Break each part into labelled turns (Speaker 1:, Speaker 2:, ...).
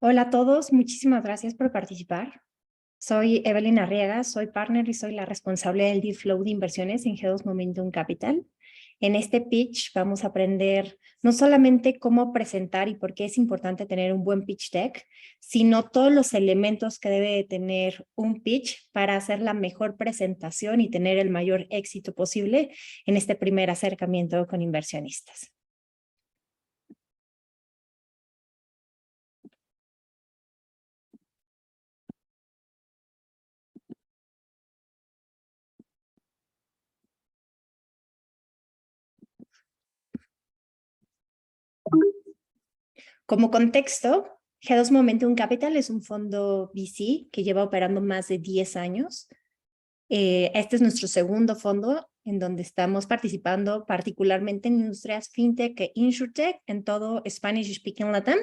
Speaker 1: Hola a todos, muchísimas gracias por participar. Soy Evelyn Arriaga, soy partner y soy la responsable del deal flow de inversiones en G2 Momentum Capital. En este pitch vamos a aprender no solamente cómo presentar y por qué es importante tener un buen pitch deck, sino todos los elementos que debe de tener un pitch para hacer la mejor presentación y tener el mayor éxito posible en este primer acercamiento con inversionistas. Como contexto, G2 Momentum Capital es un fondo VC que lleva operando más de 10 años. Este es nuestro segundo fondo en donde estamos participando particularmente en industrias fintech e insurtech en todo Spanish Speaking Latam.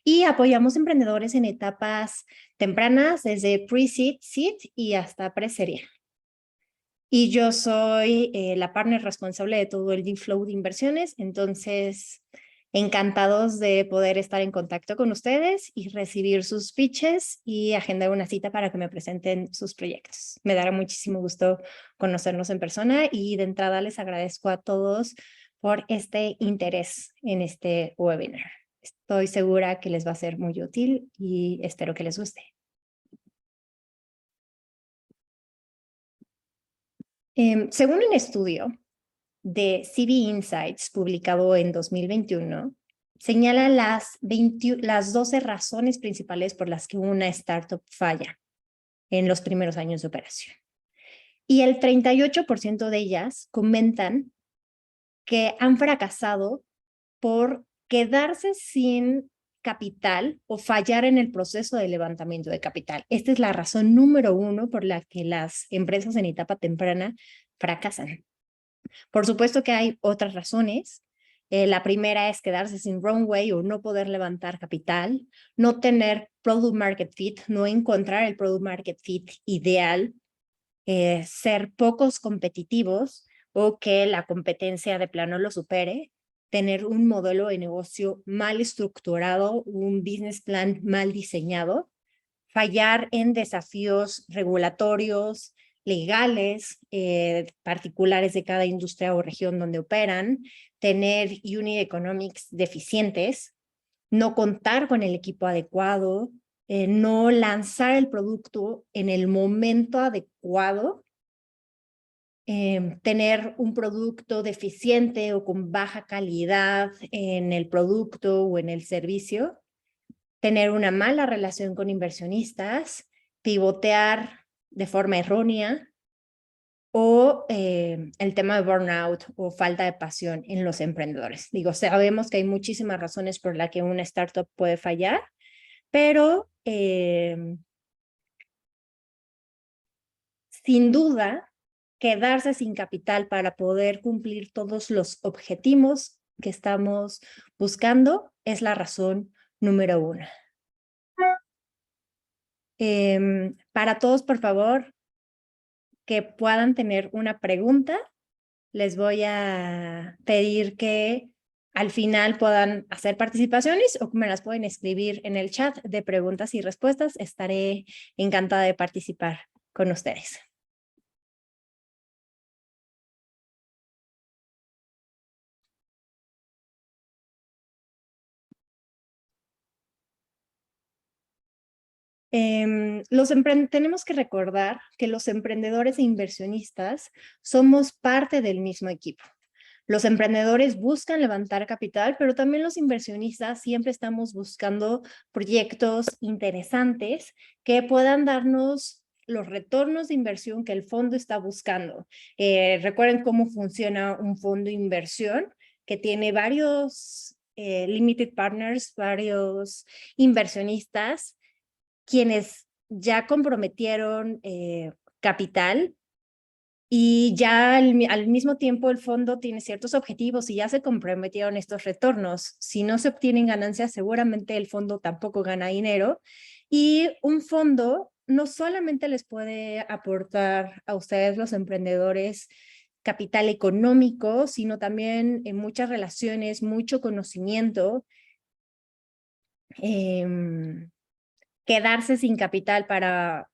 Speaker 1: Y apoyamos emprendedores en etapas tempranas desde pre-seed, seed y hasta pre-serie. Y yo soy la partner responsable de todo el deal flow de inversiones, entonces encantados de poder estar en contacto con ustedes y recibir sus pitches y agendar una cita para que me presenten sus proyectos. Me dará muchísimo gusto conocernos en persona y de entrada les agradezco a todos por este interés en este webinar. Estoy segura que les va a ser muy útil y espero que les guste. Según un estudio de CB Insights, publicado en 2021, señala las 12 razones principales por las que una startup falla en los primeros años de operación. Y el 38% de ellas comentan que han fracasado por quedarse sin capital o fallar en el proceso de levantamiento de capital. Esta es la razón número uno por la que las empresas en etapa temprana fracasan. Por supuesto que hay otras razones. La primera es quedarse sin runway o no poder levantar capital, no tener product market fit, no encontrar el product market fit ideal, ser pocos competitivos o que la competencia de plano lo supere, tener un modelo de negocio mal estructurado, un business plan mal diseñado, fallar en desafíos regulatorios, legales, particulares de cada industria o región donde operan, tener unit economics deficientes, no contar con el equipo adecuado, no lanzar el producto en el momento adecuado, tener un producto deficiente o con baja calidad en el producto o en el servicio, tener una mala relación con inversionistas, pivotear de forma errónea o el tema de burnout o falta de pasión en los emprendedores. Digo, sabemos que hay muchísimas razones por las que una startup puede fallar, pero sin duda, quedarse sin capital para poder cumplir todos los objetivos que estamos buscando es la razón número uno. Para todos, por favor, que puedan tener una pregunta, les voy a pedir que al final puedan hacer participaciones o me las pueden escribir en el chat de preguntas y respuestas. Estaré encantada de participar con ustedes. Tenemos que recordar que los emprendedores e inversionistas somos parte del mismo equipo. Los emprendedores buscan levantar capital, pero también los inversionistas siempre estamos buscando proyectos interesantes que puedan darnos los retornos de inversión que el fondo está buscando. Recuerden cómo funciona un fondo de inversión que tiene varios limited partners, varios inversionistas quienes ya comprometieron capital y ya al mismo tiempo el fondo tiene ciertos objetivos y ya se comprometieron estos retornos. Si no se obtienen ganancias, seguramente el fondo tampoco gana dinero. Y un fondo no solamente les puede aportar a ustedes los emprendedores capital económico, sino también en muchas relaciones, mucho conocimiento Quedarse sin capital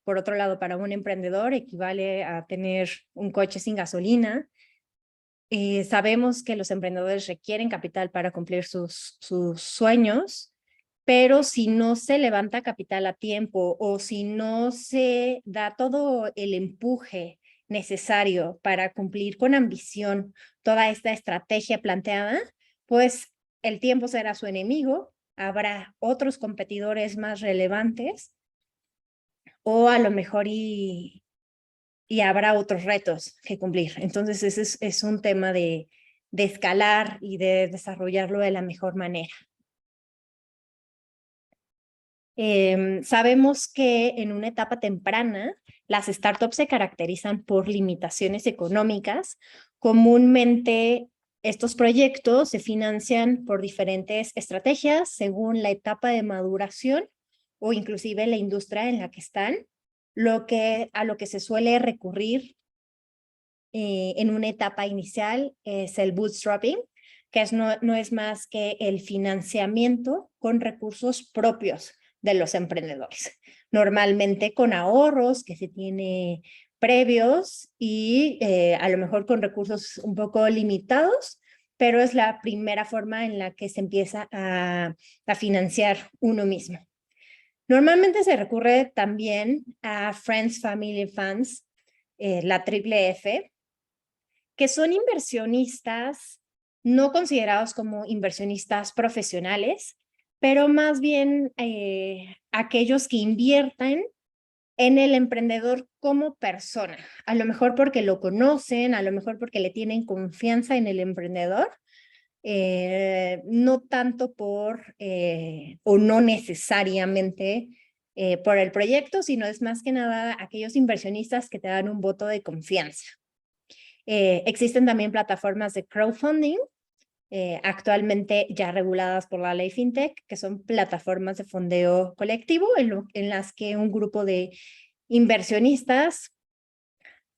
Speaker 1: por otro lado, para un emprendedor equivale a tener un coche sin gasolina. Sabemos que los emprendedores requieren capital para cumplir sus sueños, pero si no se levanta capital a tiempo o si no se da todo el empuje necesario para cumplir con ambición toda esta estrategia planteada, pues el tiempo será su enemigo, habrá otros competidores más relevantes o a lo mejor y habrá otros retos que cumplir. Entonces, ese es un tema de escalar y de desarrollarlo de la mejor manera. Sabemos que en una etapa temprana, las startups se caracterizan por limitaciones económicas. Comúnmente, estos proyectos se financian por diferentes estrategias según la etapa de maduración o inclusive la industria en la que están, a lo que se suele recurrir en una etapa inicial es el bootstrapping, que no es más que el financiamiento con recursos propios de los emprendedores, normalmente con ahorros que se tiene previos y a lo mejor con recursos un poco limitados, pero es la primera forma en la que se empieza a financiar uno mismo. Normalmente se recurre también a Friends, Family, Funds, la triple F, que son inversionistas no considerados como inversionistas profesionales, pero más bien aquellos que invierten en el emprendedor como persona, a lo mejor porque lo conocen, a lo mejor porque le tienen confianza en el emprendedor, no tanto o no necesariamente por el proyecto, sino es más que nada aquellos inversionistas que te dan un voto de confianza. Existen también plataformas de crowdfunding, actualmente ya reguladas por la ley FinTech, que son plataformas de fondeo colectivo en las que un grupo de inversionistas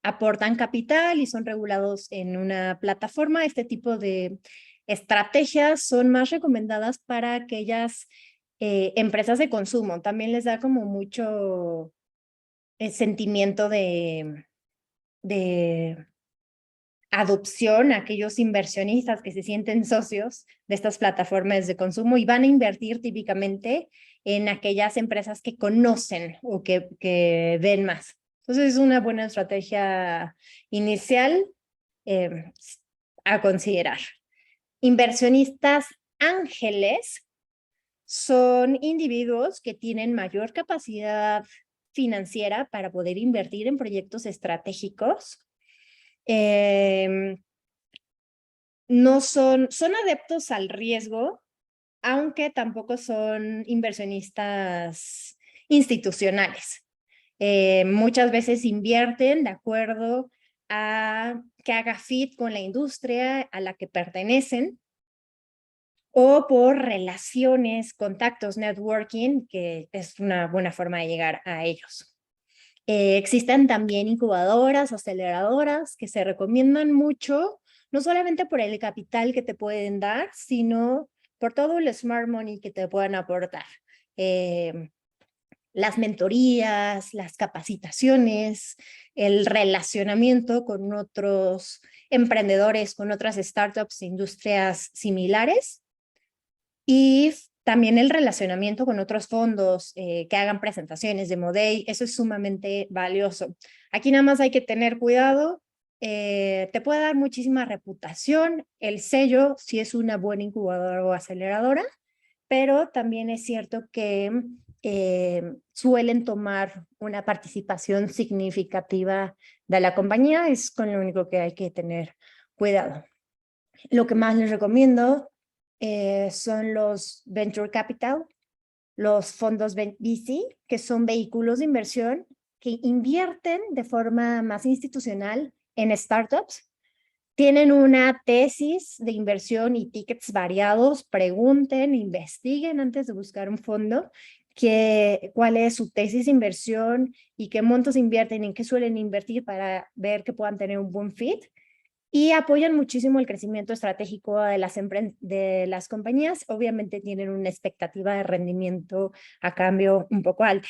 Speaker 1: aportan capital y son regulados en una plataforma. Este tipo de estrategias son más recomendadas para aquellas empresas de consumo. También les da como mucho sentimiento de adopción a aquellos inversionistas que se sienten socios de estas plataformas de consumo y van a invertir típicamente en aquellas empresas que conocen o que ven más. Entonces es una buena estrategia inicial a considerar. Inversionistas ángeles son individuos que tienen mayor capacidad financiera para poder invertir en proyectos estratégicos. No son adeptos al riesgo, aunque tampoco son inversionistas institucionales. Muchas veces invierten de acuerdo a que haga fit con la industria a la que pertenecen o por relaciones, contactos, networking, que es una buena forma de llegar a ellos. Existen también incubadoras, aceleradoras que se recomiendan mucho, no solamente por el capital que te pueden dar, sino por todo el smart money que te puedan aportar. Las mentorías, las capacitaciones, el relacionamiento con otros emprendedores, con otras startups, industrias similares y también el relacionamiento con otros fondos que hagan presentaciones de Modey, eso es sumamente valioso. Aquí nada más hay que tener cuidado, te puede dar muchísima reputación, el sello si es una buena incubadora o aceleradora, pero también es cierto que suelen tomar una participación significativa de la compañía, es con lo único que hay que tener cuidado. Lo que más les recomiendo son los Venture Capital, los fondos VC, que son vehículos de inversión que invierten de forma más institucional en startups. Tienen una tesis de inversión y tickets variados. Pregunten, investiguen antes de buscar un fondo cuál es su tesis de inversión y qué montos invierten, en qué suelen invertir para ver que puedan tener un buen fit. y apoyan muchísimo el crecimiento estratégico de las compañías. Obviamente tienen una expectativa de rendimiento a cambio un poco alta.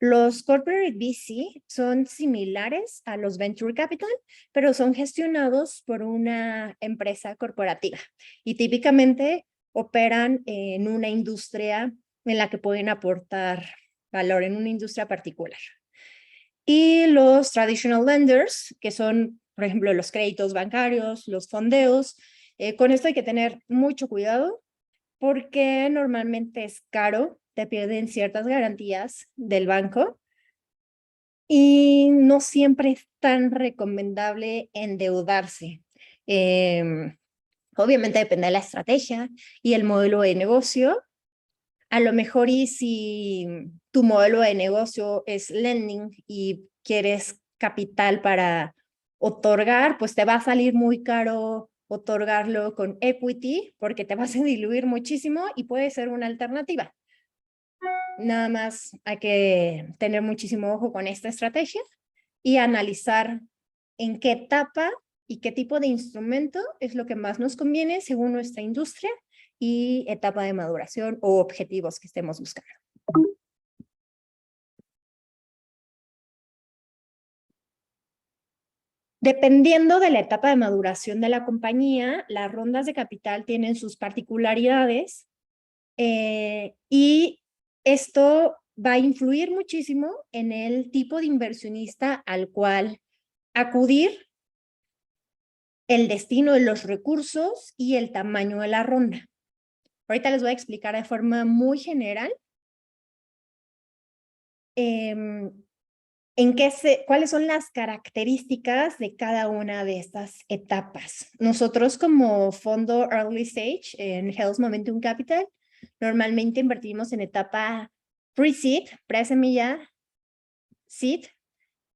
Speaker 1: Los corporate VC son similares a los venture capital, pero son gestionados por una empresa corporativa y típicamente operan en una industria en la que pueden aportar valor, en una industria particular. Y los traditional lenders, que son, por ejemplo, los créditos bancarios, los fondeos, con esto hay que tener mucho cuidado porque normalmente es caro, te piden ciertas garantías del banco y no siempre es tan recomendable endeudarse. Obviamente depende de la estrategia y el modelo de negocio. A lo mejor y si tu modelo de negocio es lending y quieres capital para otorgar, pues te va a salir muy caro otorgarlo con equity porque te vas a diluir muchísimo y puede ser una alternativa. Nada más hay que tener muchísimo ojo con esta estrategia y analizar en qué etapa y qué tipo de instrumento es lo que más nos conviene según nuestra industria y etapa de maduración o objetivos que estemos buscando. Dependiendo de la etapa de maduración de la compañía, las rondas de capital tienen sus particularidades y esto va a influir muchísimo en el tipo de inversionista al cual acudir, el destino de los recursos y el tamaño de la ronda. Ahorita les voy a explicar de forma muy general cuáles son las características de cada una de estas etapas. Nosotros como fondo Early Stage en Health Momentum Capital, normalmente invertimos en etapa pre-seed, pre-semilla, seed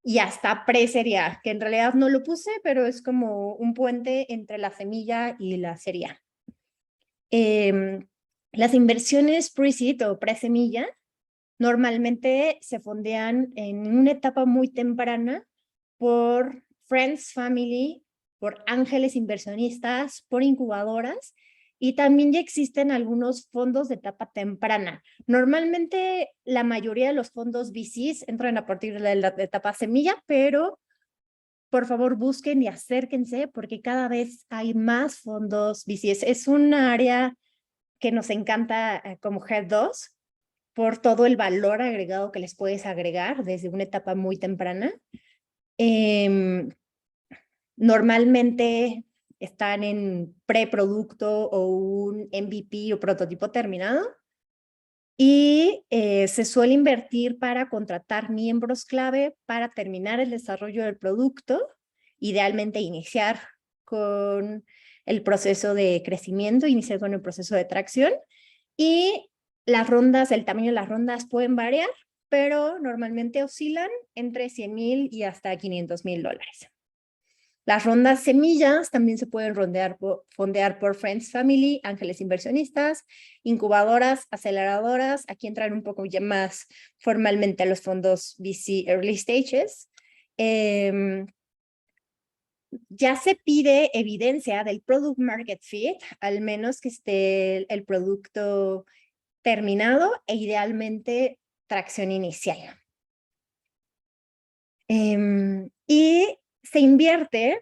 Speaker 1: y hasta pre-serie A, que en realidad no lo puse, pero es como un puente entre la semilla y la serie A. Las inversiones pre-seed o pre-semilla normalmente se fondean en una etapa muy temprana por friends, family, por ángeles inversionistas, por incubadoras y también ya existen algunos fondos de etapa temprana. Normalmente la mayoría de los fondos VCs entran a partir de la etapa semilla, pero por favor busquen y acérquense porque cada vez hay más fondos VCs. Es un área que nos encanta como Head 2 por todo el valor agregado que les puedes agregar desde una etapa muy temprana. Normalmente están en preproducto o un MVP o prototipo terminado y se suele invertir para contratar miembros clave para terminar el desarrollo del producto, idealmente iniciar con el proceso de crecimiento, iniciar con el proceso de tracción y las rondas, el tamaño de las rondas pueden variar, pero normalmente oscilan entre 100,000 y hasta $500,000. Las rondas semillas también se pueden fondear por Friends Family, ángeles inversionistas, incubadoras, aceleradoras. Aquí entran un poco ya más formalmente a los fondos VC Early Stages. Ya se pide evidencia del product market fit, al menos que esté el producto terminado e idealmente tracción inicial. Y se invierte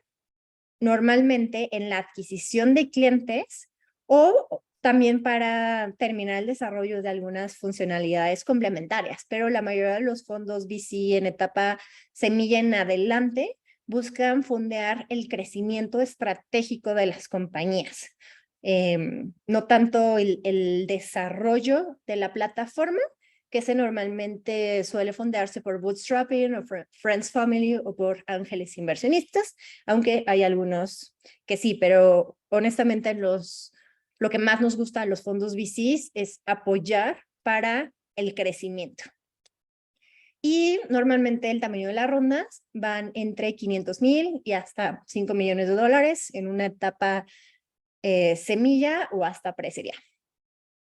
Speaker 1: normalmente en la adquisición de clientes o también para terminar el desarrollo de algunas funcionalidades complementarias, pero la mayoría de los fondos VC en etapa semilla en adelante buscan fondear el crecimiento estratégico de las compañías, no tanto el desarrollo de la plataforma, que se normalmente suele fondearse por bootstrapping o friends family o por ángeles inversionistas, aunque hay algunos que sí, pero honestamente lo que más nos gusta a los fondos VCs es apoyar para el crecimiento. Y normalmente el tamaño de las rondas van entre 500,000 y hasta $5 millones en una etapa semilla o hasta pre-serie A.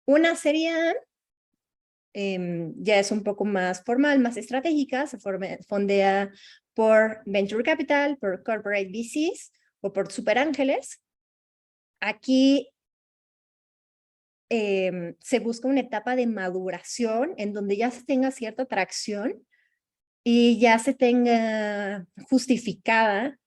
Speaker 1: Una serie A ya es un poco más formal, más estratégica, se fondea por Venture Capital, por Corporate VCs o por superángeles. Aquí se busca una etapa de maduración en donde ya se tenga cierta atracción y ya se tenga justificada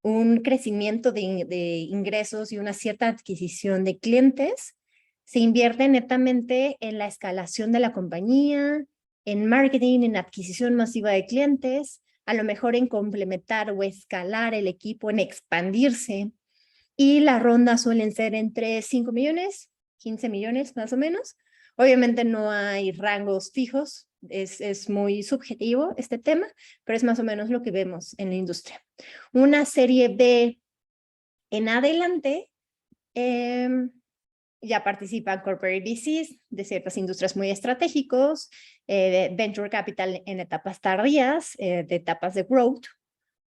Speaker 1: un crecimiento de ingresos y una cierta adquisición de clientes. Se invierte netamente en la escalación de la compañía, en marketing, en adquisición masiva de clientes, a lo mejor en complementar o escalar el equipo, en expandirse. Y las rondas suelen ser entre 5 millones, 15 millones más o menos. Obviamente no hay rangos fijos, es muy subjetivo este tema, pero es más o menos lo que vemos en la industria. Una serie B en adelante, ya participan corporate VCs de ciertas industrias muy estratégicos, venture capital en etapas tardías, de etapas de growth,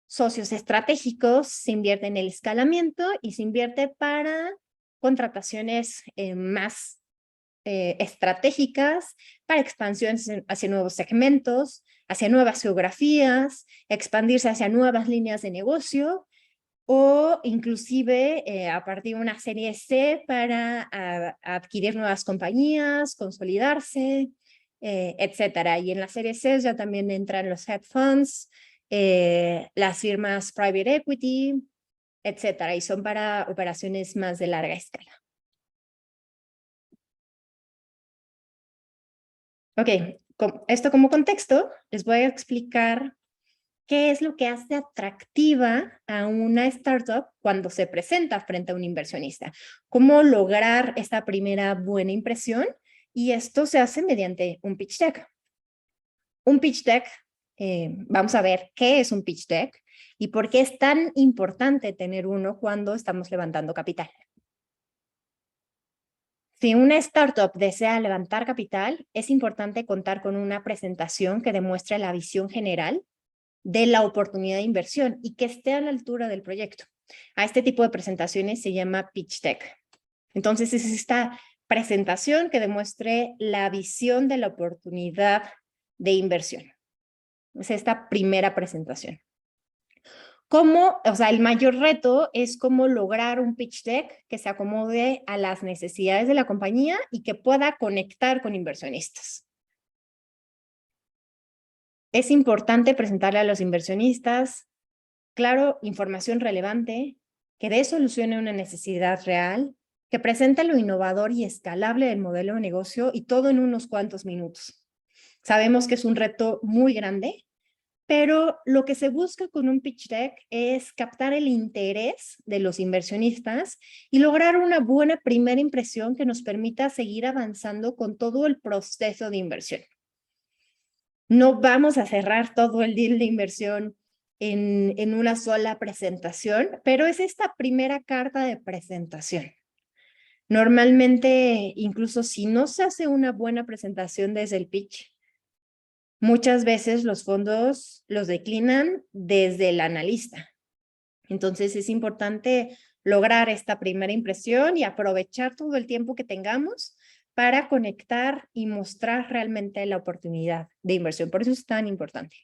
Speaker 1: socios estratégicos, se invierte en el escalamiento y se invierte para contrataciones más estratégicas, para expansiones hacia nuevos segmentos, hacia nuevas geografías, expandirse hacia nuevas líneas de negocio o inclusive a partir de una serie C para adquirir nuevas compañías, consolidarse, etcétera. Y en la serie C ya también entran los hedge funds, las firmas private equity, etcétera, y son para operaciones más de larga escala. Ok, con esto como contexto, les voy a explicar qué es lo que hace atractiva a una startup cuando se presenta frente a un inversionista. Cómo lograr esta primera buena impresión, y esto se hace mediante un pitch deck. Un pitch deck, vamos a ver qué es un pitch deck y por qué es tan importante tener uno cuando estamos levantando capital. Si una startup desea levantar capital, es importante contar con una presentación que demuestre la visión general de la oportunidad de inversión y que esté a la altura del proyecto. A este tipo de presentaciones se llama pitch deck. Entonces, es esta presentación que demuestre la visión de la oportunidad de inversión. Es esta primera presentación. El mayor reto es cómo lograr un pitch deck que se acomode a las necesidades de la compañía y que pueda conectar con inversionistas. Es importante presentarle a los inversionistas, claro, información relevante, que dé solución a una necesidad real, que presente lo innovador y escalable del modelo de negocio y todo en unos cuantos minutos. Sabemos que es un reto muy grande, pero lo que se busca con un pitch deck es captar el interés de los inversionistas y lograr una buena primera impresión que nos permita seguir avanzando con todo el proceso de inversión. No vamos a cerrar todo el deal de inversión en una sola presentación, pero es esta primera carta de presentación. Normalmente, incluso si no se hace una buena presentación desde el pitch, muchas veces los fondos los declinan desde el analista. Entonces es importante lograr esta primera impresión y aprovechar todo el tiempo que tengamos para conectar y mostrar realmente la oportunidad de inversión. Por eso es tan importante.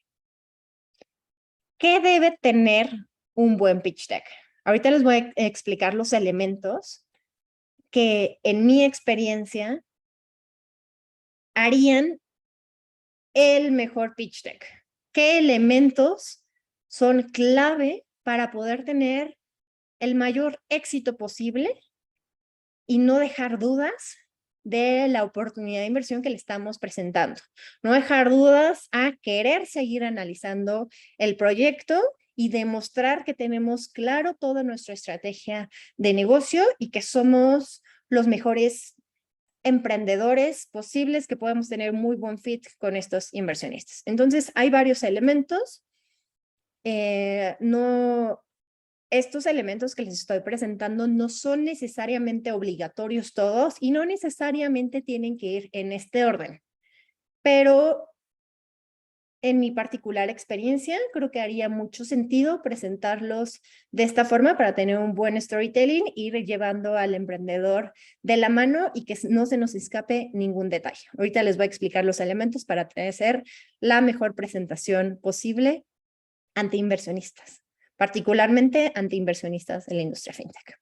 Speaker 1: ¿Qué debe tener un buen pitch deck? Ahorita les voy a explicar los elementos que en mi experiencia harían el mejor pitch deck. ¿Qué elementos son clave para poder tener el mayor éxito posible y no dejar dudas de la oportunidad de inversión que le estamos presentando? No dejar dudas a querer seguir analizando el proyecto y demostrar que tenemos claro toda nuestra estrategia de negocio y que somos los mejores emprendedores posibles, que podemos tener muy buen fit con estos inversionistas. Entonces, hay varios elementos. Estos elementos que les estoy presentando no son necesariamente obligatorios todos y no necesariamente tienen que ir en este orden. Pero en mi particular experiencia, creo que haría mucho sentido presentarlos de esta forma para tener un buen storytelling, ir llevando al emprendedor de la mano y que no se nos escape ningún detalle. Ahorita les voy a explicar los elementos para hacer la mejor presentación posible ante inversionistas. particularmente ante inversionistas en la industria fintech.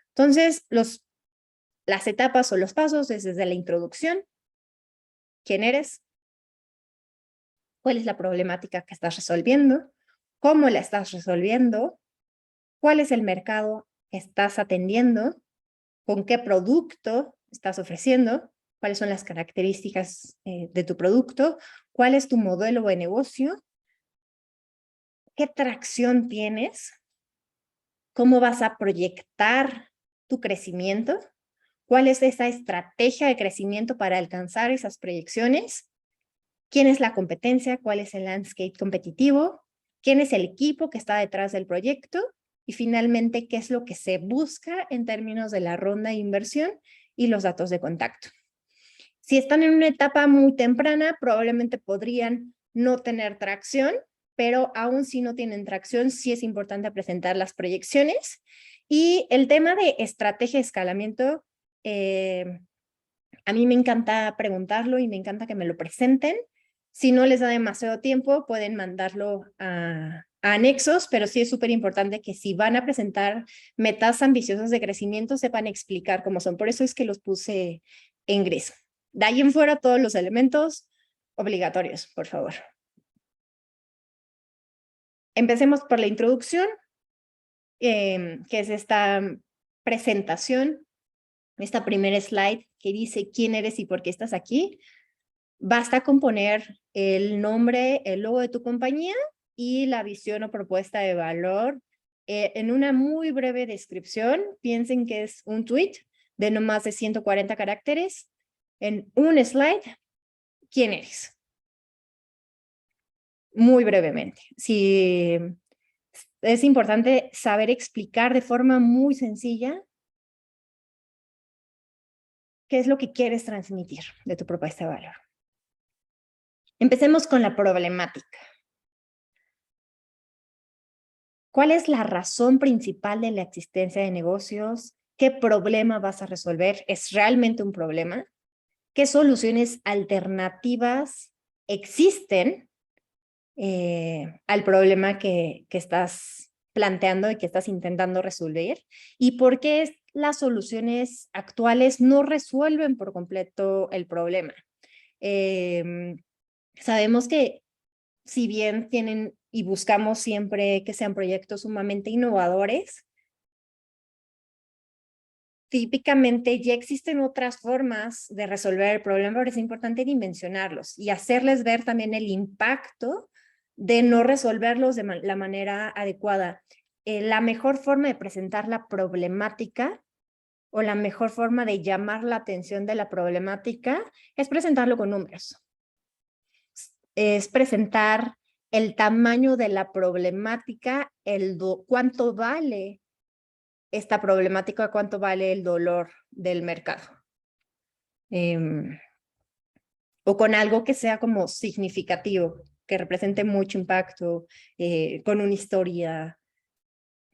Speaker 1: Entonces, las etapas o los pasos es desde la introducción, quién eres, cuál es la problemática que estás resolviendo, cómo la estás resolviendo, cuál es el mercado que estás atendiendo, con qué producto estás ofreciendo, cuáles son las características de tu producto, cuál es tu modelo de negocio, qué tracción tienes, cómo vas a proyectar tu crecimiento, cuál es esa estrategia de crecimiento para alcanzar esas proyecciones, quién es la competencia, cuál es el landscape competitivo, quién es el equipo que está detrás del proyecto y finalmente qué es lo que se busca en términos de la ronda de inversión y los datos de contacto. Si están en una etapa muy temprana, probablemente podrían no tener tracción, pero aún si no tienen tracción, sí es importante presentar las proyecciones. Y el tema de estrategia de escalamiento, a mí me encanta preguntarlo y me encanta que me lo presenten. Si no les da demasiado tiempo, pueden mandarlo a anexos, pero sí es súper importante que si van a presentar metas ambiciosas de crecimiento, sepan explicar cómo son. Por eso es que los puse en gris. De ahí en fuera, todos los elementos obligatorios, por favor. Empecemos por la introducción, que es esta presentación, esta primera slide que dice quién eres y por qué estás aquí. Basta con poner el nombre, el logo de tu compañía y la visión o propuesta de valor. En una muy breve descripción, piensen que es un tweet de no más de 140 caracteres. En un slide, ¿quién eres? Muy brevemente. Si es importante saber explicar de forma muy sencilla qué es lo que quieres transmitir de tu propuesta de valor. Empecemos con la problemática. ¿Cuál es la razón principal de la existencia de negocios? ¿Qué problema vas a resolver? ¿Es realmente un problema? ¿Qué soluciones alternativas existen al problema que estás planteando y que estás intentando resolver? ¿Y por qué las soluciones actuales no resuelven por completo el problema? Sabemos que si bien tienen y buscamos siempre que sean proyectos sumamente innovadores, típicamente ya existen otras formas de resolver el problema, pero es importante dimensionarlos y hacerles ver también el impacto de no resolverlos de la manera adecuada. La mejor forma de presentar la problemática o la mejor forma de llamar la atención de la problemática es presentarlo con números. Es presentar el tamaño de la problemática, cuánto vale esta problemática, cuánto vale el dolor del mercado. O con algo que sea como significativo, que represente mucho impacto, con una historia.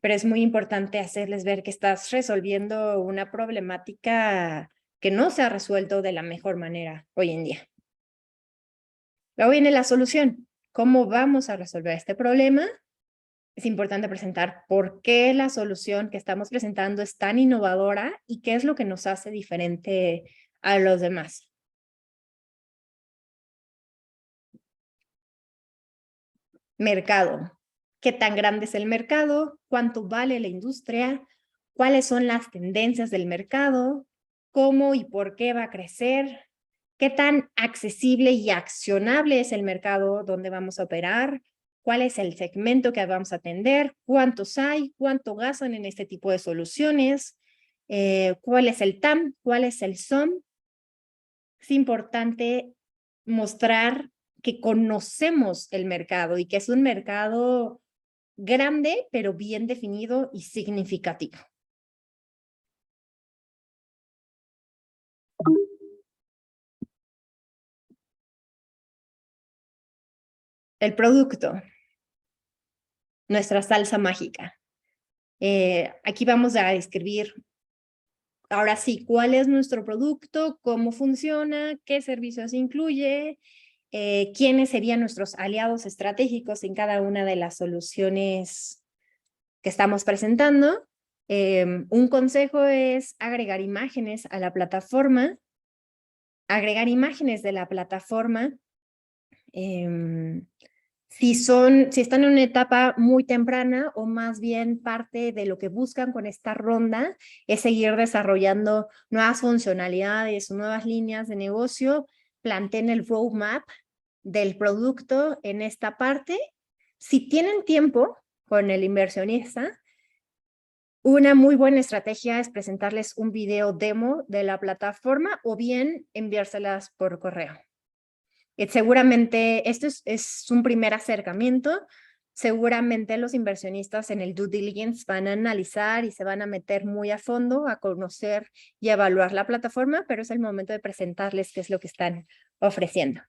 Speaker 1: Pero es muy importante hacerles ver que estás resolviendo una problemática que no se ha resuelto de la mejor manera hoy en día. Luego viene la solución. ¿Cómo vamos a resolver este problema? Es importante presentar por qué la solución que estamos presentando es tan innovadora y qué es lo que nos hace diferente a los demás. Mercado. ¿Qué tan grande es el mercado? ¿Cuánto vale la industria? ¿Cuáles son las tendencias del mercado? ¿Cómo y por qué va a crecer? ¿Qué tan accesible y accionable es el mercado donde vamos a operar? ¿Cuál es el segmento que vamos a atender? ¿Cuántos hay? ¿Cuánto gastan en este tipo de soluciones? ¿Cuál es el TAM? ¿Cuál es el SOM? Es importante mostrar que conocemos el mercado y que es un mercado grande, pero bien definido y significativo. El producto, nuestra salsa mágica. Aquí vamos a describir, ahora sí, cuál es nuestro producto, cómo funciona, qué servicios incluye, quiénes serían nuestros aliados estratégicos en cada una de las soluciones que estamos presentando. Un consejo es agregar imágenes a la plataforma, agregar imágenes de la plataforma. Si están en una etapa muy temprana o más bien parte de lo que buscan con esta ronda es seguir desarrollando nuevas funcionalidades, nuevas líneas de negocio, planteen el roadmap del producto en esta parte. Si tienen tiempo con el inversionista, una muy buena estrategia es presentarles un video demo de la plataforma o bien enviárselas por correo. Seguramente esto es un primer acercamiento. Seguramente los inversionistas en el due diligence van a analizar y se van a meter muy a fondo a conocer y a evaluar la plataforma, pero es el momento de presentarles qué es lo que están ofreciendo.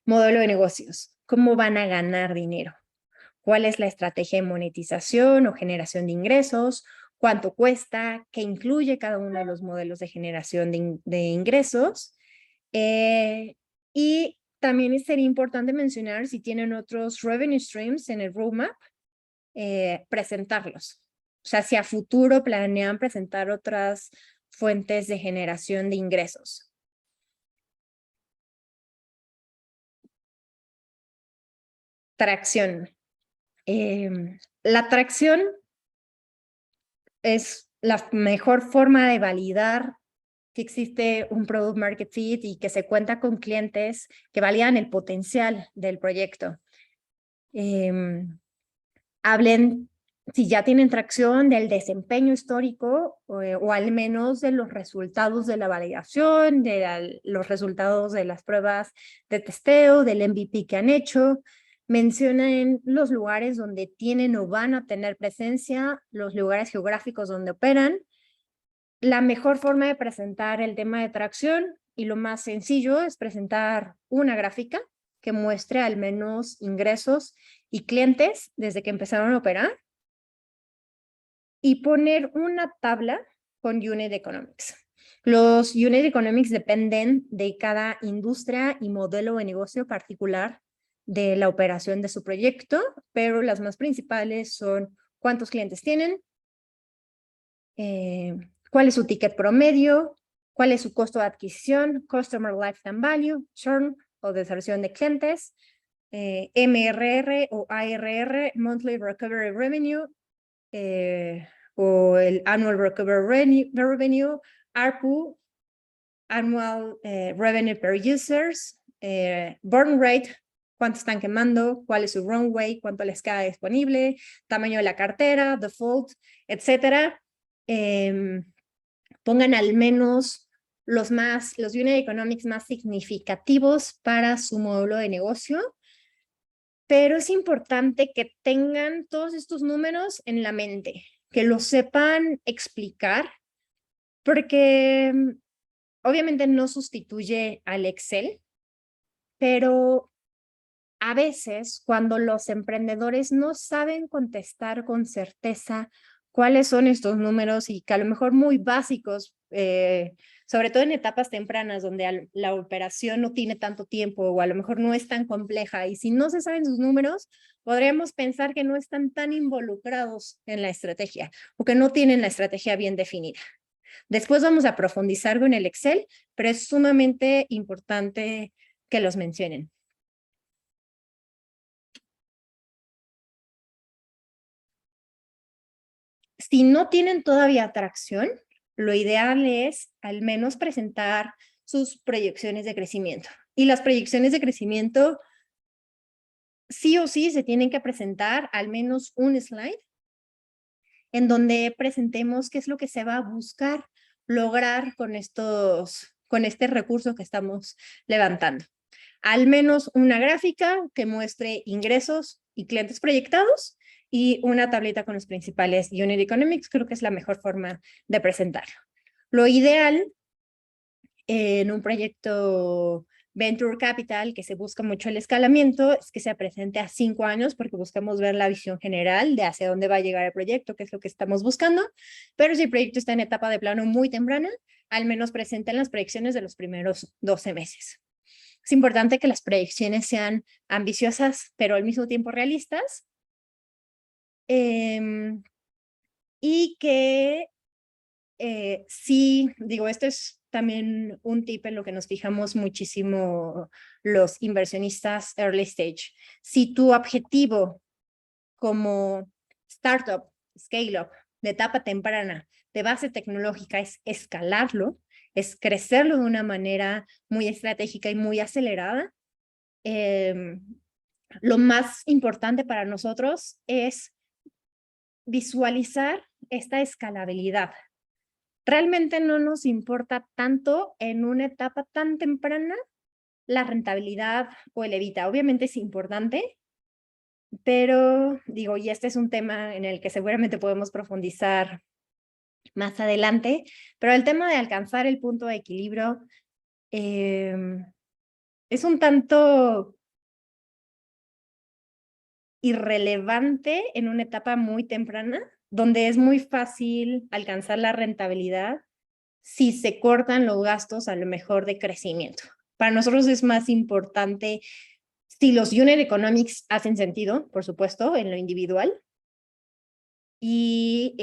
Speaker 1: Modelo de negocios. ¿Cómo van a ganar dinero? ¿Cuál es la estrategia de monetización o generación de ingresos? ¿Cuánto cuesta? ¿Qué incluye cada uno de los modelos de generación de ingresos? Y también sería importante mencionar si tienen otros revenue streams en el roadmap, presentarlos. O sea, si a futuro planean presentar otras fuentes de generación de ingresos. Tracción. La tracción es la mejor forma de validar que existe un product market fit y que se cuenta con clientes que validan el potencial del proyecto. Hablen, si ya tienen tracción, del desempeño histórico o al menos de los resultados de la validación, de los resultados de las pruebas de testeo, del MVP que han hecho. Mencionen los lugares donde tienen o van a tener presencia, los lugares geográficos donde operan. La mejor forma de presentar el tema de tracción y lo más sencillo es presentar una gráfica que muestre al menos ingresos y clientes desde que empezaron a operar y poner una tabla con Unit Economics. Los Unit Economics dependen de cada industria y modelo de negocio particular de la operación de su proyecto, pero las más principales son cuántos clientes tienen, cuál es su ticket promedio, cuál es su costo de adquisición, Customer Lifetime Value, churn o deserción de clientes, MRR o ARR, Monthly Recovery Revenue, o el Annual Recovery Revenue, ARPU, Annual Revenue per Users, Burn Rate, cuánto están quemando, cuál es su runway, cuánto les queda disponible, tamaño de la cartera, default, etcétera. Pongan al menos los unit economics más significativos para su módulo de negocio, pero es importante que tengan todos estos números en la mente, que los sepan explicar, porque obviamente no sustituye al Excel, pero a veces cuando los emprendedores no saben contestar con certeza cuáles son estos números y que a lo mejor muy básicos, sobre todo en etapas tempranas donde la operación no tiene tanto tiempo o a lo mejor no es tan compleja y si no se saben sus números, podríamos pensar que no están tan involucrados en la estrategia o que no tienen la estrategia bien definida. Después vamos a profundizar con el Excel, pero es sumamente importante que los mencionen. Si no tienen todavía atracción, lo ideal es al menos presentar sus proyecciones de crecimiento. Y las proyecciones de crecimiento sí o sí se tienen que presentar al menos un slide en donde presentemos qué es lo que se va a buscar lograr con este recurso que estamos levantando. Al menos una gráfica que muestre ingresos y clientes proyectados y una tablita con los principales Unit Economics, creo que es la mejor forma de presentarlo. Lo ideal en un proyecto Venture Capital, que se busca mucho el escalamiento, es que se presente a 5 años, porque buscamos ver la visión general de hacia dónde va a llegar el proyecto, qué es lo que estamos buscando, pero si el proyecto está en etapa de plano muy temprana, al menos presenten las proyecciones de los primeros 12 meses. Es importante que las proyecciones sean ambiciosas, pero al mismo tiempo realistas, y que sí, digo, esto es también un tip en lo que nos fijamos muchísimo los inversionistas early stage. Si tu objetivo como startup, scale-up, de etapa temprana, de base tecnológica, es escalarlo, es crecerlo de una manera muy estratégica y muy acelerada, lo más importante para nosotros es visualizar esta escalabilidad. Realmente no nos importa tanto en una etapa tan temprana la rentabilidad o el EBITDA. Obviamente es importante, pero digo, y este es un tema en el que seguramente podemos profundizar más adelante, pero el tema de alcanzar el punto de equilibrio es un tanto irrelevante en una etapa muy temprana, donde es muy fácil alcanzar la rentabilidad si se cortan los gastos a lo mejor de crecimiento. Para nosotros es más importante si los unit economics hacen sentido, por supuesto, en lo individual, y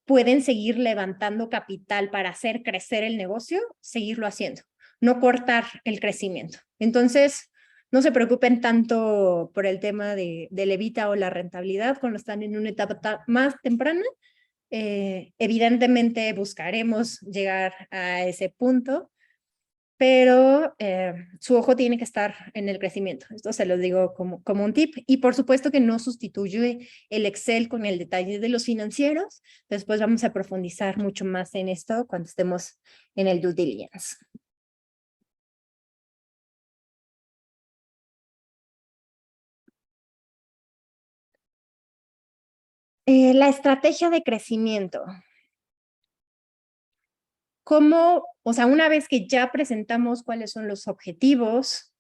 Speaker 1: pueden seguir levantando capital para hacer crecer el negocio, seguirlo haciendo, no cortar el crecimiento. Entonces, no se preocupen tanto por el tema del EBITDA o la rentabilidad cuando están en una etapa más temprana. Evidentemente buscaremos llegar a ese punto, pero su ojo tiene que estar en el crecimiento. Esto se lo digo como un tip. Y por supuesto que no sustituye el Excel con el detalle de los financieros. Después vamos a profundizar mucho más en esto cuando estemos en el due diligence. La estrategia de crecimiento. ¿Cómo, o sea, una vez que ya presentamos cuáles son los objetivos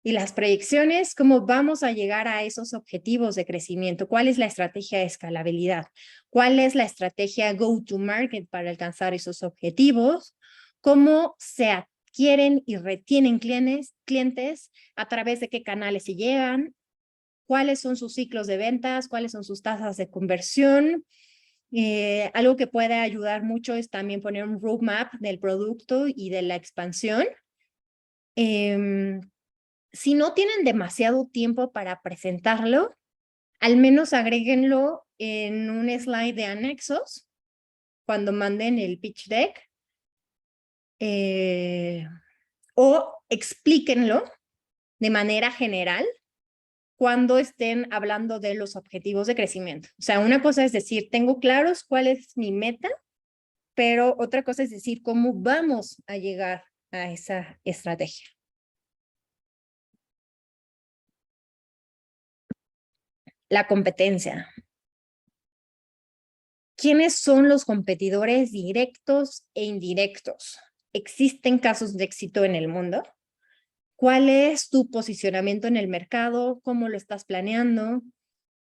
Speaker 1: y las proyecciones, cómo vamos a llegar a esos objetivos de crecimiento? ¿Cuál es la estrategia de escalabilidad? ¿Cuál es la estrategia go-to-market para alcanzar esos objetivos? ¿Cómo se adquieren y retienen clientes? ¿A través de qué canales se llegan? ¿Cuáles son sus ciclos de ventas? ¿Cuáles son sus tasas de conversión? Algo que puede ayudar mucho es también poner un roadmap del producto y de la expansión. Si no tienen demasiado tiempo para presentarlo, al menos agréguenlo en un slide de anexos cuando manden el pitch deck, o explíquenlo de manera general cuando estén hablando de los objetivos de crecimiento. O sea, una cosa es decir, tengo claros cuál es mi meta, pero otra cosa es decir, cómo vamos a llegar a esa estrategia. La competencia. ¿Quiénes son los competidores directos e indirectos? ¿Existen casos de éxito en el mundo? ¿Cuál es tu posicionamiento en el mercado? ¿Cómo lo estás planeando?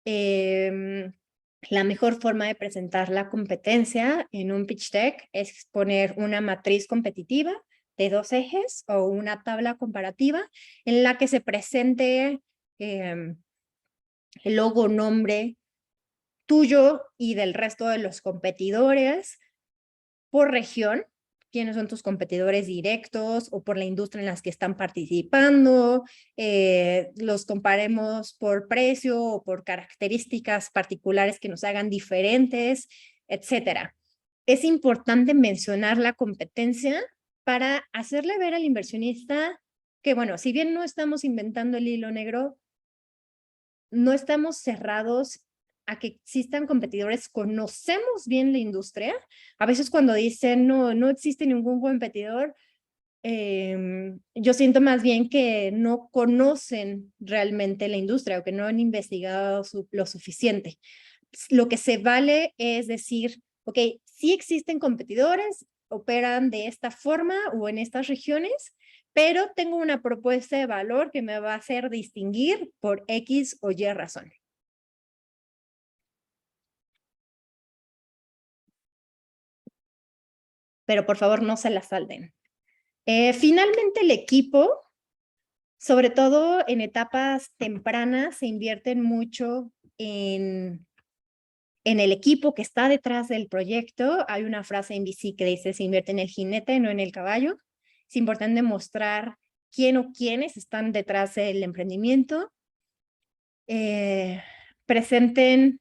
Speaker 1: La mejor forma de presentar la competencia en un pitch deck es poner una matriz competitiva de 2 ejes o una tabla comparativa en la que se presente el logo, nombre tuyo y del resto de los competidores por región, quiénes son tus competidores directos o por la industria en las que están participando, los comparemos por precio o por características particulares que nos hagan diferentes, etcétera. Es importante mencionar la competencia para hacerle ver al inversionista que, bueno, si bien no estamos inventando el hilo negro, no estamos cerrados a que existan competidores, conocemos bien la industria. A veces cuando dicen no existe ningún competidor, yo siento más bien que no conocen realmente la industria o que no han investigado lo suficiente. Lo que se vale es decir, ok, sí existen competidores, operan de esta forma o en estas regiones, pero tengo una propuesta de valor que me va a hacer distinguir por X o Y razón. Pero por favor no se la salden. Finalmente el equipo, sobre todo en etapas tempranas, se invierten mucho en en el equipo que está detrás del proyecto. Hay una frase en VC que dice: se invierte en el jinete, no en el caballo. Es importante mostrar quién o quiénes están detrás del emprendimiento. Presenten,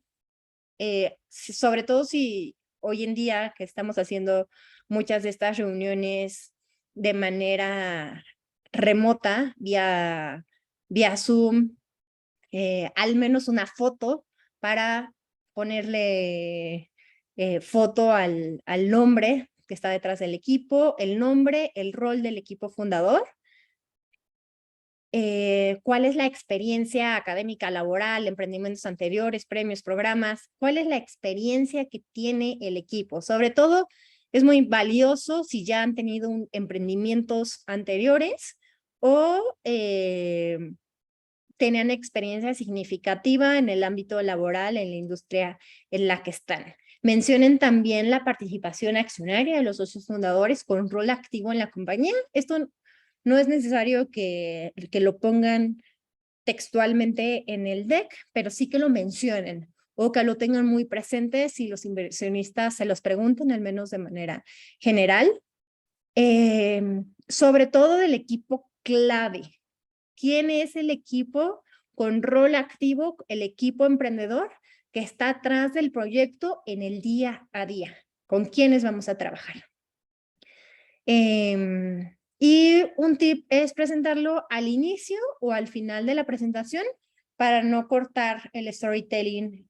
Speaker 1: sobre todo si hoy en día que estamos haciendo muchas de estas reuniones de manera remota, vía Zoom, al menos una foto para ponerle foto al nombre que está detrás del equipo, el nombre, el rol del equipo fundador, cuál es la experiencia académica, laboral, emprendimientos anteriores, premios, programas, cuál es la experiencia que tiene el equipo. Sobre todo, es muy valioso si ya han tenido emprendimientos anteriores o tenían experiencia significativa en el ámbito laboral, en la industria en la que están. Mencionen también la participación accionaria de los socios fundadores con rol activo en la compañía. Esto no es necesario que lo pongan textualmente en el deck, pero sí que lo mencionen o que lo tengan muy presente si los inversionistas se los preguntan, al menos de manera general. Sobre todo del equipo clave. ¿Quién es el equipo con rol activo, el equipo emprendedor que está atrás del proyecto en el día a día? ¿Con quiénes vamos a trabajar? Y un tip es presentarlo al inicio o al final de la presentación para no cortar el storytelling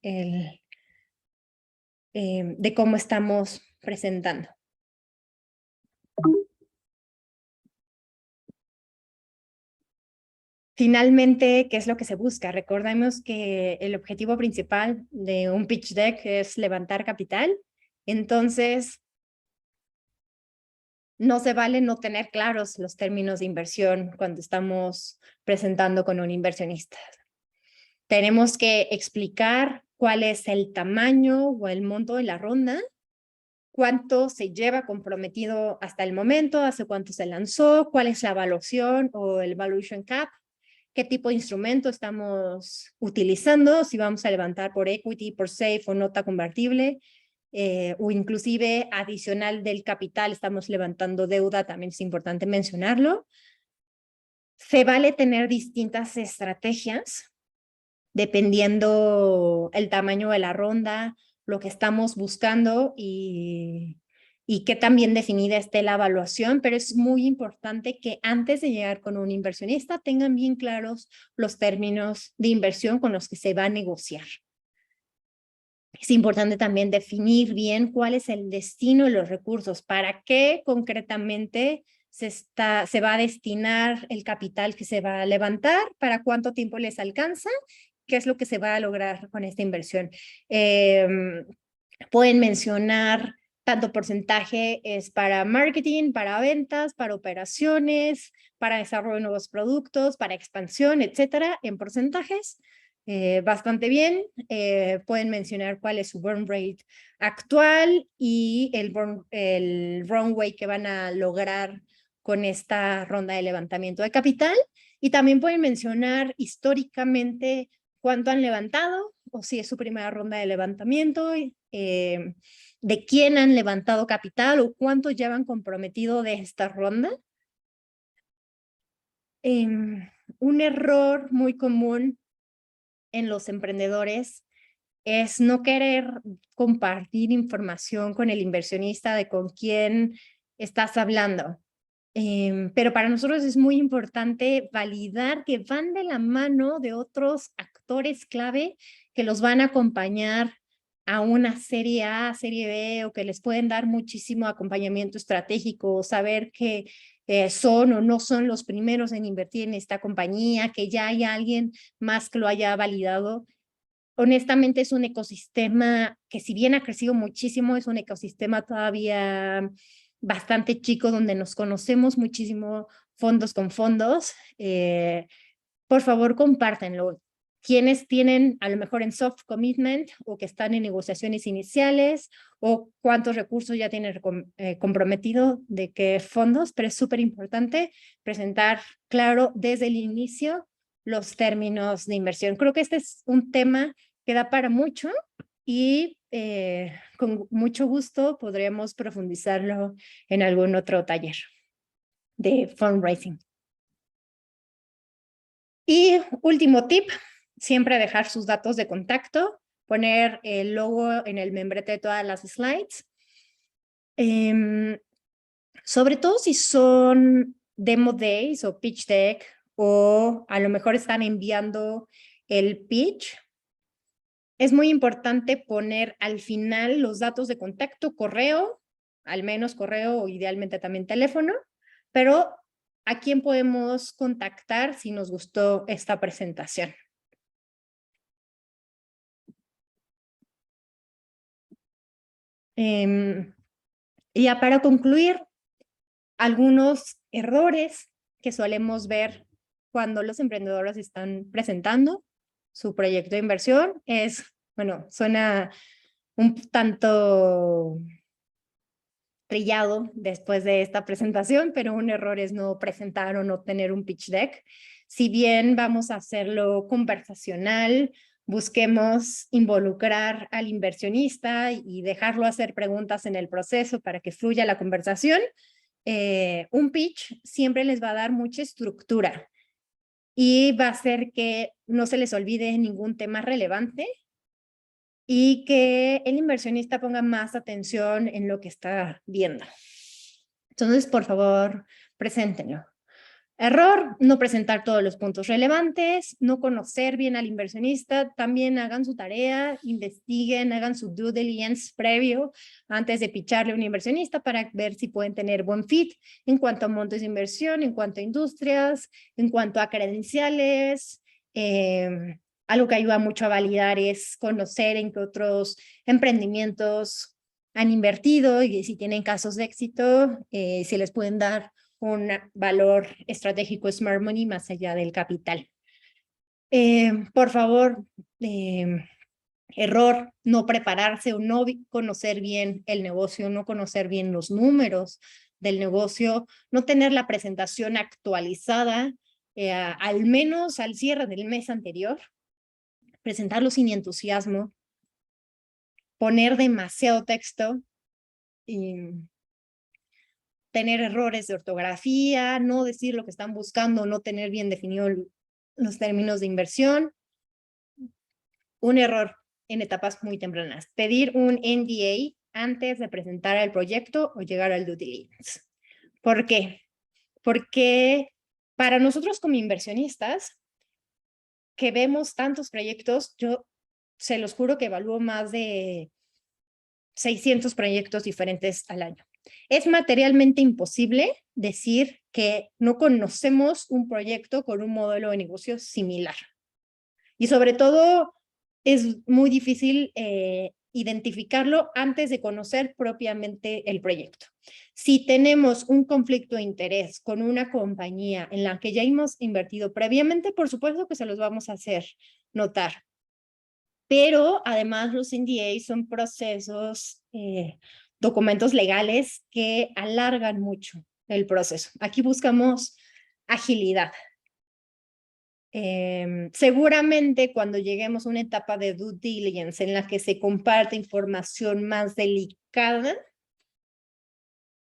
Speaker 1: de cómo estamos presentando. Finalmente, ¿qué es lo que se busca? Recordemos que el objetivo principal de un pitch deck es levantar capital. Entonces, no se vale no tener claros los términos de inversión cuando estamos presentando con un inversionista. Tenemos que explicar cuál es el tamaño o el monto de la ronda, cuánto se lleva comprometido hasta el momento, hace cuánto se lanzó, cuál es la evaluación o el valuation cap, qué tipo de instrumento estamos utilizando, si vamos a levantar por equity, por safe o nota convertible, o inclusive adicional del capital, estamos levantando deuda, también es importante mencionarlo. Se vale tener distintas estrategias dependiendo el tamaño de la ronda, lo que estamos buscando y qué tan bien definida esté la evaluación, pero es muy importante que antes de llegar con un inversionista tengan bien claros los términos de inversión con los que se va a negociar. Es importante también definir bien cuál es el destino de los recursos, para qué concretamente se va a destinar el capital que se va a levantar, para cuánto tiempo les alcanza, qué es lo que se va a lograr con esta inversión. Pueden mencionar tanto porcentaje es para marketing, para ventas, para operaciones, para desarrollo de nuevos productos, para expansión, etcétera, en porcentajes. Bastante bien. Pueden mencionar cuál es su burn rate actual y el runway que van a lograr con esta ronda de levantamiento de capital. Y también pueden mencionar históricamente cuánto han levantado o si es su primera ronda de levantamiento, de quién han levantado capital o cuánto llevan comprometido de esta ronda. Un error muy común en los emprendedores es no querer compartir información con el inversionista de con quién estás hablando. Pero para nosotros es muy importante validar que van de la mano de otros actores clave que los van a acompañar a una serie A, serie B, o que les pueden dar muchísimo acompañamiento estratégico, saber que son o no son los primeros en invertir en esta compañía, que ya hay alguien más que lo haya validado. Honestamente es un ecosistema que, si bien ha crecido muchísimo, es un ecosistema todavía bastante chico donde nos conocemos muchísimo fondos con fondos. Por favor, compártanlo. Quienes tienen a lo mejor en soft commitment o que están en negociaciones iniciales, o cuántos recursos ya tienen comprometido de qué fondos, pero es súper importante presentar claro desde el inicio los términos de inversión. Creo que este es un tema que da para mucho y con mucho gusto podríamos profundizarlo en algún otro taller de fundraising. Y último tip, siempre dejar sus datos de contacto, poner el logo en el membrete de todas las slides. Sobre todo si son demo days o pitch deck, o a lo mejor están enviando el pitch, es muy importante poner al final los datos de contacto, correo, al menos correo o idealmente también teléfono, pero ¿a quién podemos contactar si nos gustó esta presentación? Y ya para concluir, algunos errores que solemos ver cuando los emprendedores están presentando su proyecto de inversión es, bueno, suena un tanto trillado después de esta presentación, pero un error es no presentar o no tener un pitch deck. Si bien vamos a hacerlo conversacional, busquemos involucrar al inversionista y dejarlo hacer preguntas en el proceso para que fluya la conversación. Un pitch siempre les va a dar mucha estructura y va a hacer que no se les olvide ningún tema relevante y que el inversionista ponga más atención en lo que está viendo. Entonces, por favor, preséntenlo. Error, no presentar todos los puntos relevantes, no conocer bien al inversionista, también hagan su tarea, investiguen, hagan su due diligence previo antes de picharle a un inversionista para ver si pueden tener buen fit en cuanto a montos de inversión, en cuanto a industrias, en cuanto a credenciales. Algo que ayuda mucho a validar es conocer en qué otros emprendimientos han invertido y si tienen casos de éxito, si les pueden dar un valor estratégico smart money más allá del capital. Por favor, error, no prepararse o no conocer bien el negocio, no conocer bien los números del negocio, no tener la presentación actualizada, al menos al cierre del mes anterior, presentarlo sin entusiasmo, poner demasiado texto y tener errores de ortografía, no decir lo que están buscando, no tener bien definido los términos de inversión. Un error en etapas muy tempranas, pedir un NDA antes de presentar el proyecto o llegar al due diligence. ¿Por qué? Porque para nosotros como inversionistas, que vemos tantos proyectos, yo se los juro que evalúo más de 600 proyectos diferentes al año. Es materialmente imposible decir que no conocemos un proyecto con un modelo de negocio similar. Y sobre todo, es muy difícil identificarlo antes de conocer propiamente el proyecto. Si tenemos un conflicto de interés con una compañía en la que ya hemos invertido previamente, por supuesto que se los vamos a hacer notar. Pero además los NDAs son procesos, documentos legales que alargan mucho el proceso. Aquí buscamos agilidad. Seguramente cuando lleguemos a una etapa de due diligence en la que se comparte información más delicada,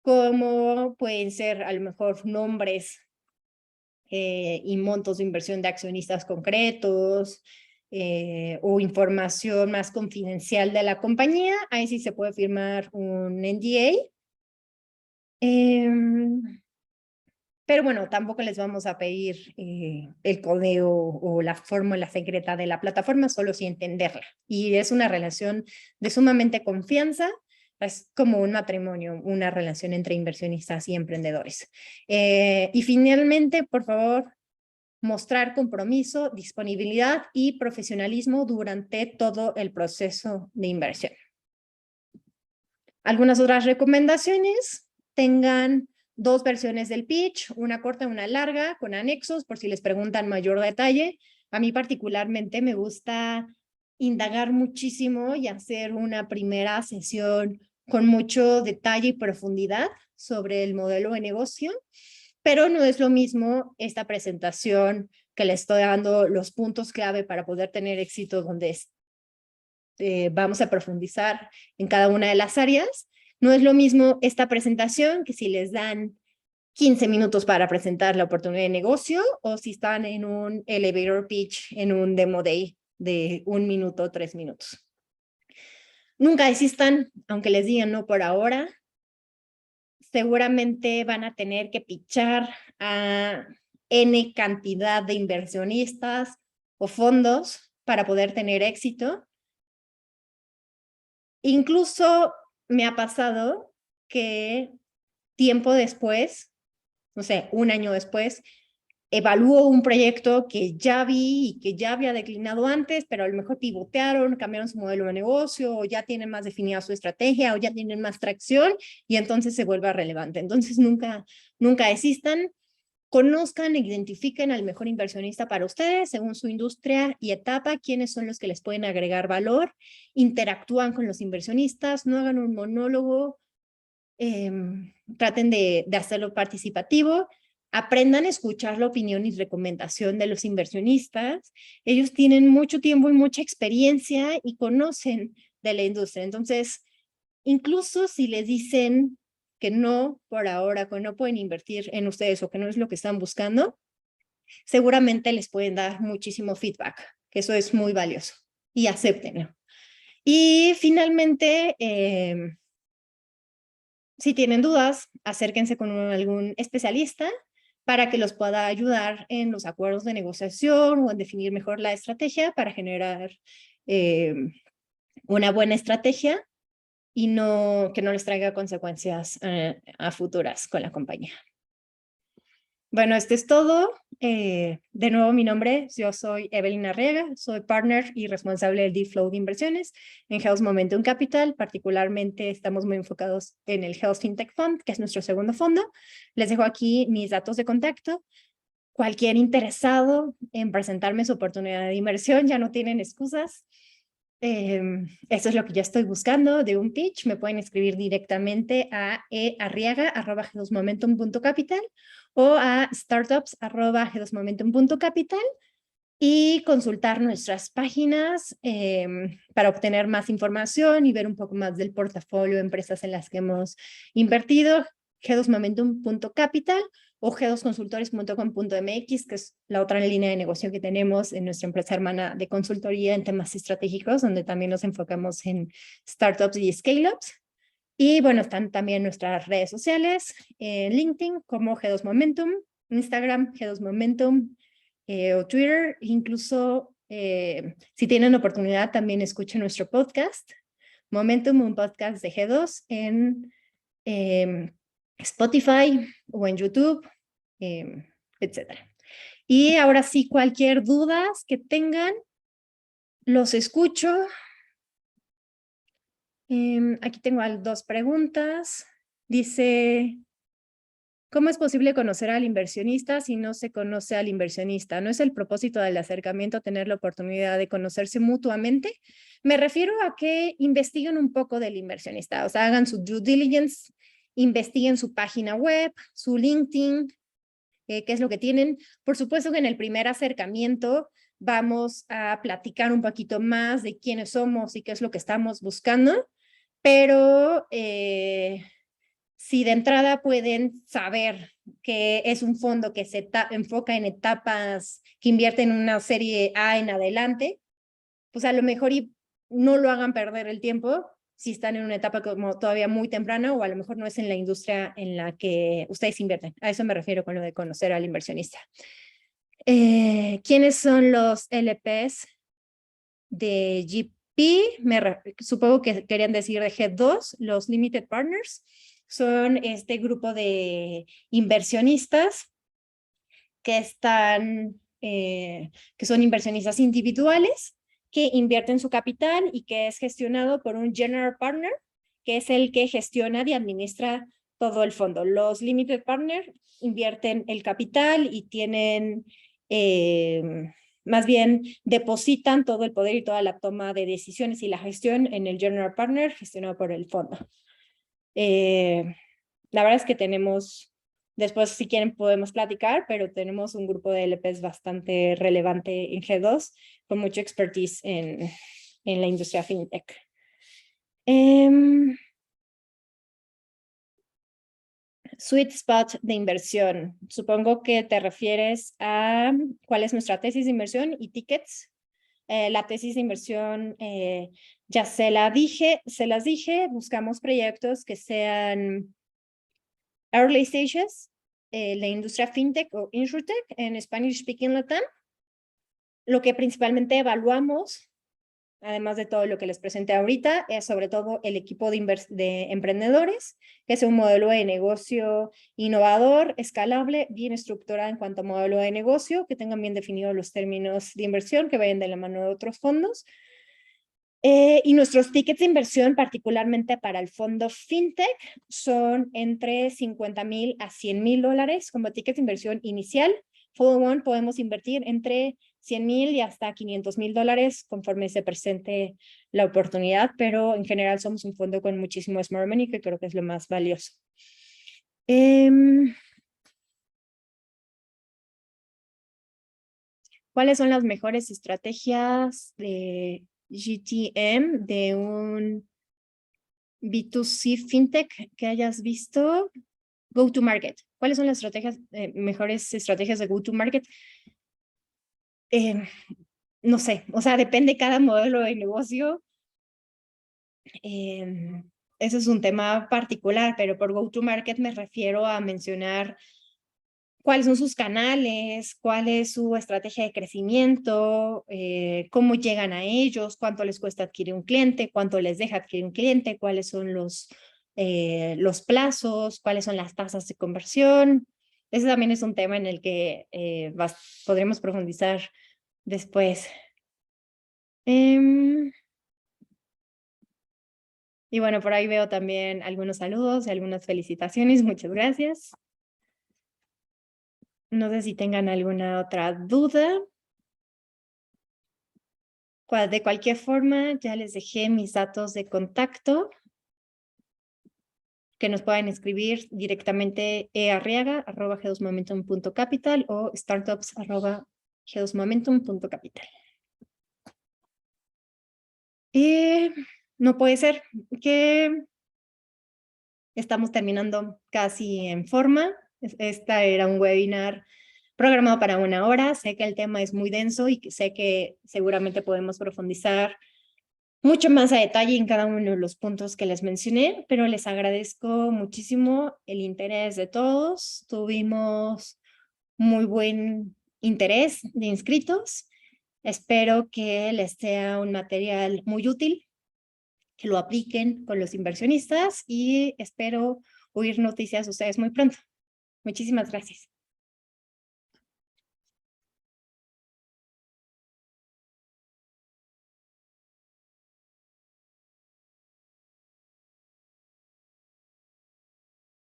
Speaker 1: como pueden ser a lo mejor nombres y montos de inversión de accionistas concretos, o información más confidencial de la compañía, ahí sí se puede firmar un NDA. Pero bueno, tampoco les vamos a pedir el código o la fórmula secreta de la plataforma, solo si entenderla. Y es una relación de sumamente confianza, es como un matrimonio, una relación entre inversionistas y emprendedores. Y finalmente, por favor, mostrar compromiso, disponibilidad y profesionalismo durante todo el proceso de inversión. Algunas otras recomendaciones, tengan 2 versiones del pitch, una corta y una larga, con anexos por si les preguntan mayor detalle. A mí particularmente me gusta indagar muchísimo y hacer una primera sesión con mucho detalle y profundidad sobre el modelo de negocio, pero no es lo mismo esta presentación que le estoy dando los puntos clave para poder tener éxito donde vamos a profundizar en cada una de las áreas. No es lo mismo esta presentación que si les dan 15 minutos para presentar la oportunidad de negocio o si están en un elevator pitch, en un demo day de 1 minuto, 3 minutos. Nunca desistan, aunque les digan no por ahora. Seguramente van a tener que pitchar a N cantidad de inversionistas o fondos para poder tener éxito. Incluso me ha pasado que tiempo después, no sé, 1 año después, evalúo un proyecto que ya vi y que ya había declinado antes, pero a lo mejor pivotearon, cambiaron su modelo de negocio, o ya tienen más definida su estrategia, o ya tienen más tracción, y entonces se vuelve relevante. Entonces, nunca desistan, conozcan e identifiquen al mejor inversionista para ustedes, según su industria y etapa, quiénes son los que les pueden agregar valor, interactúan con los inversionistas, no hagan un monólogo, traten de hacerlo participativo, aprendan a escuchar la opinión y recomendación de los inversionistas. Ellos tienen mucho tiempo y mucha experiencia y conocen de la industria. Entonces, incluso si les dicen que no por ahora, que no pueden invertir en ustedes o que no es lo que están buscando, seguramente les pueden dar muchísimo feedback, que eso es muy valioso, y acéptenlo. Y finalmente, si tienen dudas, acérquense con algún especialista para que los pueda ayudar en los acuerdos de negociación o en definir mejor la estrategia para generar una buena estrategia y que no les traiga consecuencias a futuras con la compañía. Bueno, esto es todo. De nuevo, mi nombre, yo soy Evelyn Arriaga, soy partner y responsable del deal flow de inversiones en Health Momentum Capital. Particularmente estamos muy enfocados en el Health FinTech Fund, que es nuestro segundo fondo. Les dejo aquí mis datos de contacto. Cualquier interesado en presentarme su oportunidad de inversión, ya no tienen excusas. Eso es lo que yo estoy buscando de un pitch. Me pueden escribir directamente a earriaga@g2momentum.capital o a startups@g2momentum.capital y consultar nuestras páginas para obtener más información y ver un poco más del portafolio de empresas en las que hemos invertido, g2momentum.capital o g2consultores.com.mx, que es la otra línea de negocio que tenemos en nuestra empresa hermana de consultoría en temas estratégicos, donde también nos enfocamos en startups y scale-ups. Y bueno, están también nuestras redes sociales, en LinkedIn como G2 Momentum, Instagram G2 Momentum o Twitter. Incluso si tienen oportunidad, también escuchen nuestro podcast, Momentum, un podcast de G2 en Spotify o en YouTube, etc. Y ahora sí, cualquier duda que tengan, los escucho. Aquí tengo 2 preguntas. Dice, ¿cómo es posible conocer al inversionista si no se conoce al inversionista? ¿No es el propósito del acercamiento tener la oportunidad de conocerse mutuamente? Me refiero a que investiguen un poco del inversionista, o sea, hagan su due diligence, investiguen su página web, su LinkedIn, qué es lo que tienen. Por supuesto que en el primer acercamiento vamos a platicar un poquito más de quiénes somos y qué es lo que estamos buscando, pero si de entrada pueden saber que es un fondo que se enfoca en etapas, que invierte en una serie A en adelante, pues a lo mejor no lo hagan perder el tiempo si están en una etapa como todavía muy temprana o a lo mejor no es en la industria en la que ustedes invierten. A eso me refiero con lo de conocer al inversionista. ¿Quiénes son los LPs de GP? Supongo que querían decir de G2, los Limited Partners. Son este grupo de inversionistas que son inversionistas individuales que invierten su capital y que es gestionado por un general partner, que es el que gestiona y administra todo el fondo. Los limited partners invierten el capital y tienen, más bien, depositan todo el poder y toda la toma de decisiones y la gestión en el general partner gestionado por el fondo. La verdad es que tenemos, después si quieren podemos platicar, pero tenemos un grupo de LPs bastante relevante en G2 con mucho expertise en en la industria fintech. Sweet spot de inversión. Supongo que te refieres a cuál es nuestra tesis de inversión y tickets. La tesis de inversión ya se las dije, buscamos proyectos que sean early stages, la industria fintech o insurtech en Spanish speaking Latam. Lo que principalmente evaluamos, además de todo lo que les presenté ahorita, es sobre todo el equipo de emprendedores, que es un modelo de negocio innovador, escalable, bien estructurado en cuanto a modelo de negocio, que tengan bien definidos los términos de inversión, que vayan de la mano de otros fondos. Y nuestros tickets de inversión, particularmente para el fondo FinTech, son entre $50,000 a $100,000 como tickets de inversión inicial. Follow One podemos invertir entre $100,000 y hasta $500,000 conforme se presente la oportunidad, pero en general somos un fondo con muchísimo smart money, que creo que es lo más valioso. ¿Cuáles son las mejores estrategias de GTM de un B2C fintech que hayas visto? Go to market. ¿Cuáles son las mejores estrategias de go to market? No sé, o sea, depende cada modelo de negocio. Eso es un tema particular, pero por go to market me refiero a mencionar cuáles son sus canales, cuál es su estrategia de crecimiento, cómo llegan a ellos, cuánto les cuesta adquirir un cliente, cuánto les deja adquirir un cliente, cuáles son los plazos, cuáles son las tasas de conversión. Ese también es un tema en el que podremos profundizar después. Y bueno, por ahí veo también algunos saludos y algunas felicitaciones. Muchas gracias. No sé si tengan alguna otra duda. De cualquier forma, ya les dejé mis datos de contacto, que nos pueden escribir directamente earriaga@gedosmomentum.capital o startups@gedosmomentum.capital. No puede ser que estamos terminando casi en forma. Esta era un webinar programado para 1 hora. Sé que el tema es muy denso y sé que seguramente podemos profundizar mucho más a detalle en cada uno de los puntos que les mencioné, pero les agradezco muchísimo el interés de todos. Tuvimos muy buen interés de inscritos. Espero que les sea un material muy útil, que lo apliquen con los inversionistas y espero oír noticias de ustedes muy pronto. Muchísimas gracias.